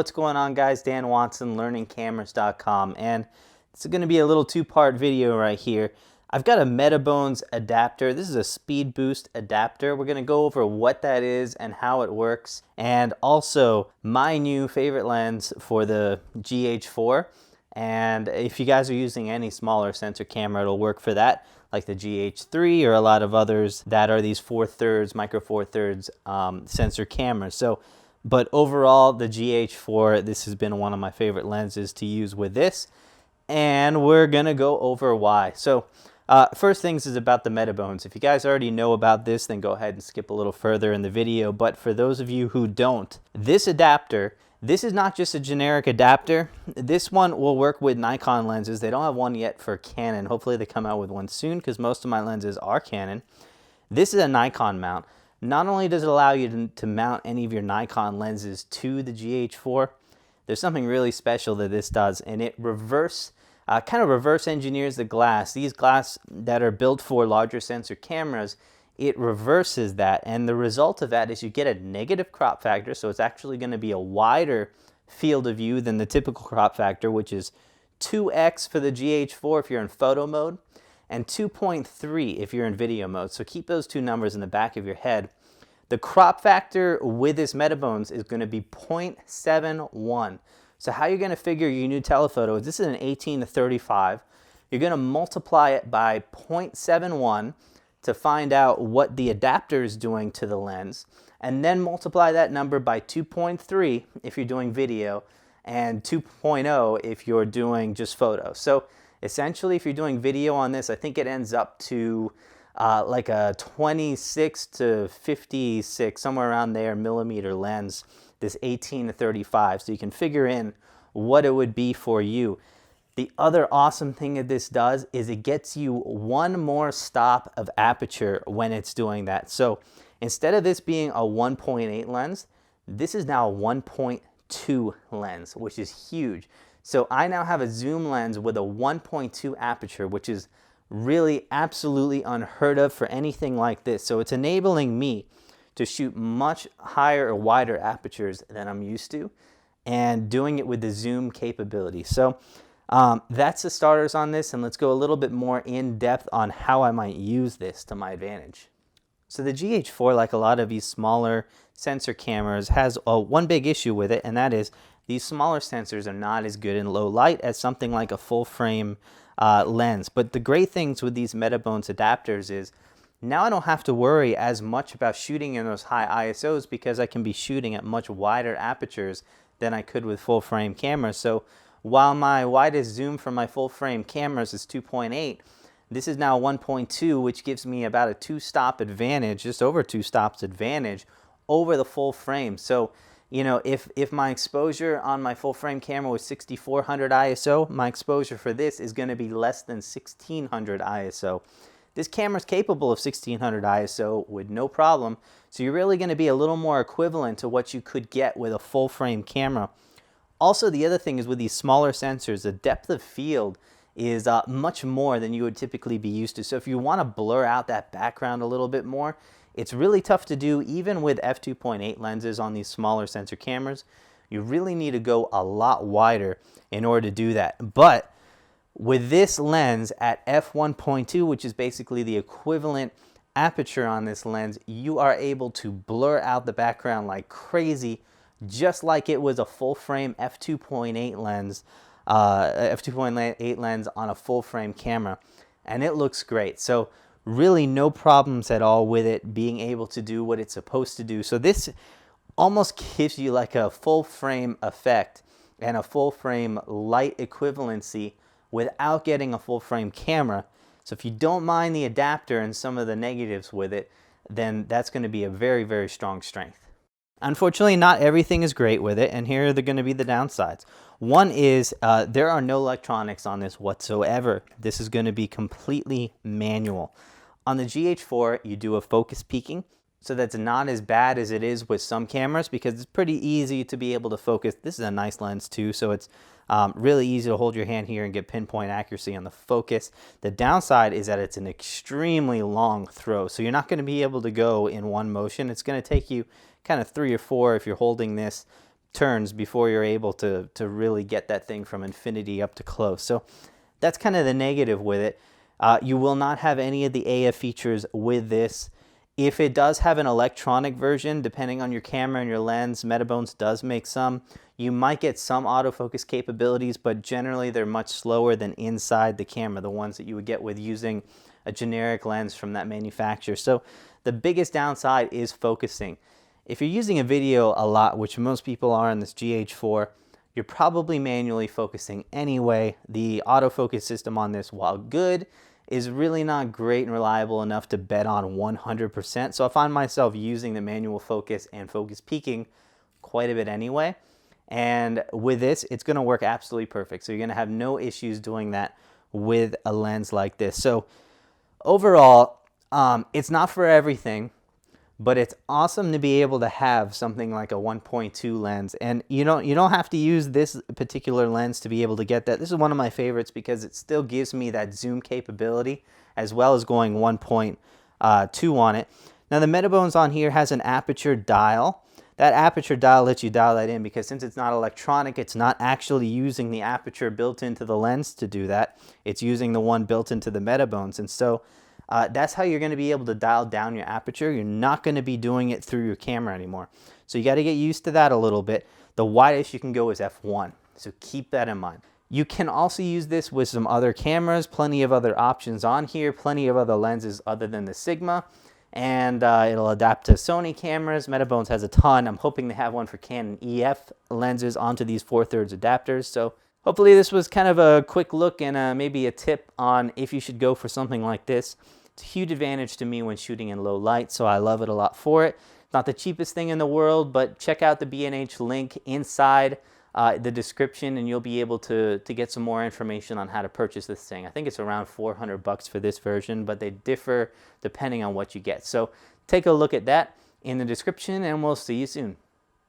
What's going on, guys? Dan Watson, learningcameras.com, and it's going to be a little two-part video right here. I've got a Metabones adapter. This is a speed boost adapter. We're going to go over what that is and how it works, and also my new favorite lens for the GH4. And if you guys are using any smaller sensor camera, it'll work for that, like the GH3 or a lot of others that are these 4/3, micro 4/3 sensor cameras. But overall, the GH4, this has been one of my favorite lenses to use with this, and we're gonna go over why. So first things is about the Metabones. If you guys already know about this, then go ahead and skip a little further in the video. But for those of you who don't, this adapter, this is not just a generic adapter. This one will work with Nikon lenses. They don't have one yet for Canon. Hopefully they come out with one soon, because most of my lenses are Canon. This is a Nikon mount. Not only does it allow you to mount any of your Nikon lenses to the GH4, there's something really special that this does, and it kind of reverse engineers the glass. These glass that are built for larger sensor cameras, it reverses that, and the result of that is you get a negative crop factor, so it's actually going to be a wider field of view than the typical crop factor, which is 2x for the GH4 if you're in photo mode, and 2.3 if you're in video mode. So keep those two numbers in the back of your head. The crop factor with this Metabones is going to be 0.71. So how you're going to figure your new telephoto is, this is an 18-35. You're going to multiply it by 0.71 to find out what the adapter is doing to the lens, and then multiply that number by 2.3 if you're doing video, and 2.0 if you're doing just photo. So essentially, if you're doing video on this, I think it ends up to like a 26 to 56, somewhere around there, millimeter lens, this 18-35. So you can figure in what it would be for you. The other awesome thing that this does is it gets you one more stop of aperture when it's doing that. So instead of this being a 1.8 lens, this is now a 1.2 lens, which is huge. So I now have a zoom lens with a 1.2 aperture, which is really absolutely unheard of for anything like this. So it's enabling me to shoot much higher or wider apertures than I'm used to, and doing it with the zoom capability. So that's the starters on this, and let's go a little bit more in depth on how I might use this to my advantage. So the GH4, like a lot of these smaller sensor cameras, has one big issue with it, and that is these smaller sensors are not as good in low light as something like a full frame lens. But the great things with these Metabones adapters is now I don't have to worry as much about shooting in those high ISOs, because I can be shooting at much wider apertures than I could with full frame cameras. So while my widest zoom for my full frame cameras is 2.8, this is now 1.2, which gives me about a 2-stop advantage, just over 2 stops advantage over the full frame. So, you know, if my exposure on my full frame camera was 6400 ISO, my exposure for this is going to be less than 1600 ISO. This camera is capable of 1600 ISO with no problem, so you're really going to be a little more equivalent to what you could get with a full frame camera. Also, the other thing is with these smaller sensors, the depth of field is much more than you would typically be used to. So if you want to blur out that background a little bit more, it's really tough to do even with f2.8 lenses on these smaller sensor cameras. You really need to go a lot wider in order to do that. But with this lens at f1.2, which is basically the equivalent aperture on this lens, you are able to blur out the background like crazy, just like it was a full frame f2.8 lens, on a full frame camera, and it looks great. So really no problems at all with it being able to do what it's supposed to do. So this almost gives you like a full frame effect and a full frame light equivalency without getting a full frame camera. So if you don't mind the adapter and some of the negatives with it, then that's going to be a very, very strong strength. Unfortunately, not everything is great with it, and here are going to be the downsides. One is there are no electronics on this whatsoever. This is going to be completely manual. On the GH4, you do a focus peaking, so that's not as bad as it is with some cameras, because it's pretty easy to be able to focus. This is a nice lens too, so it's really easy to hold your hand here and get pinpoint accuracy on the focus. The downside is that it's an extremely long throw, so you're not going to be able to go in one motion. It's going to take you kind of 3 or 4 if you're holding this turns before you're able to really get that thing from infinity up to close. So that's kind of the negative with it. You will not have any of the AF features with this. If it does have an electronic version, depending on your camera and your lens, Metabones does make some. You might get some autofocus capabilities, but generally they're much slower than inside the camera, the ones that you would get with using a generic lens from that manufacturer. So the biggest downside is focusing. If you're using a video a lot, which most people are on this GH4, you're probably manually focusing anyway. The autofocus system on this, while good, is really not great and reliable enough to bet on 100%. So I find myself using the manual focus and focus peaking quite a bit anyway. And with this, it's gonna work absolutely perfect. So you're gonna have no issues doing that with a lens like this. So overall, it's not for everything, but it's awesome to be able to have something like a 1.2 lens. And you don't have to use this particular lens to be able to get that. This is one of my favorites because it still gives me that zoom capability as well as going 1.2 on it. Now the Metabones on here has an Aperture Dial. That Aperture Dial lets you dial that in because since it's not electronic, it's not actually using the aperture built into the lens to do that. It's using the one built into the Metabones. And so that's how you're going to be able to dial down your aperture. You're not going to be doing it through your camera anymore. So you got to get used to that a little bit. The widest you can go is f1. So keep that in mind. You can also use this with some other cameras, plenty of other options on here, plenty of other lenses other than the Sigma. And it'll adapt to Sony cameras. Metabones has a ton. I'm hoping they have one for Canon EF lenses onto these 4/3 adapters. So hopefully this was kind of a quick look and maybe a tip on if you should go for something like this. It's a huge advantage to me when shooting in low light, so I love it a lot for it. Not the cheapest thing in the world, but check out the B&H link inside the description and you'll be able to get some more information on how to purchase this thing. I think it's around $400 for this version, but they differ depending on what you get. So take a look at that in the description and we'll see you soon.